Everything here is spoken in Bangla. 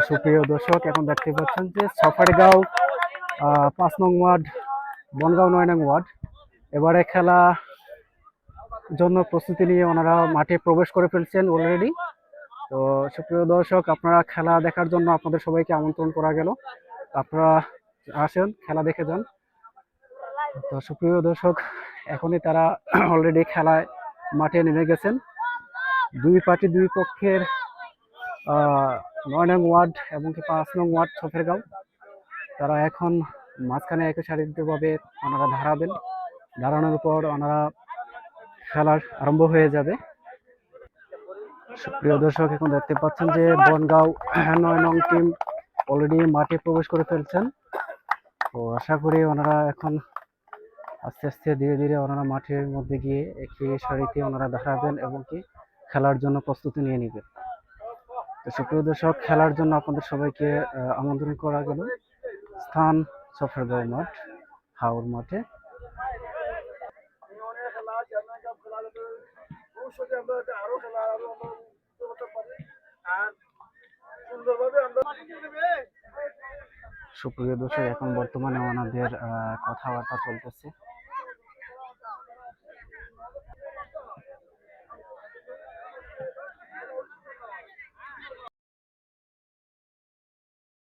সুপ্রিয় দর্শক, এখন দেখতে পাচ্ছেন যে সাফারিগাঁও ৫ নং ওয়ার্ড, বনগাঁও ৯ নং ওয়ার্ড এবারে খেলা জন্য প্রস্তুতি নিয়ে ওনারা মাঠে প্রবেশ করে ফেলছেন অলরেডি। তো সুপ্রিয় দর্শক, আপনারা খেলা দেখার জন্য আপনাদের সবাইকে আমন্ত্রণ করা গেল, আপনারা আসেন, খেলা দেখে যান। তো সুপ্রিয় দর্শক, এখনই তারা অলরেডি খেলায় মাঠে নেমে গেছেন। দুই পার্টি দুই পক্ষের ৯ নং ওয়ার্ড এবং ৫ নং ওয়ার্ড সফেরগাঁও, তারা এখন মাঝখানে একই সারিবদ্ধভাবে ওনারা দাঁড়াবেন। দাঁড়ানোর পর ওনারা খেলার আরম্ভ হয়ে যাবে। সুপ্রিয় দর্শক, এখন দেখতে পাচ্ছেন যে বনগাঁও ৯ নং টিম অলরেডি মাঠে প্রবেশ করে ফেলছেন। তো আশা করি ওনারা এখন আস্তে আস্তে ধীরে ধীরে ওনারা মাঠের মধ্যে গিয়ে একটি সারিতে ওনারা দাঁড়াবেন এবং কি খেলার জন্য প্রস্তুতি নিয়ে নেবেন। তো সুপ্রিয় দর্শক, খেলার জন্য আপনাদের সবাইকে আমন্ত্রণ করা গেল। স্থান সফরগাঁও মাঠ, হাওর মাঠে। সুপ্রিয় দর্শক, এখন বর্তমানে ওনাদের কথাবার্তা চলতেছে।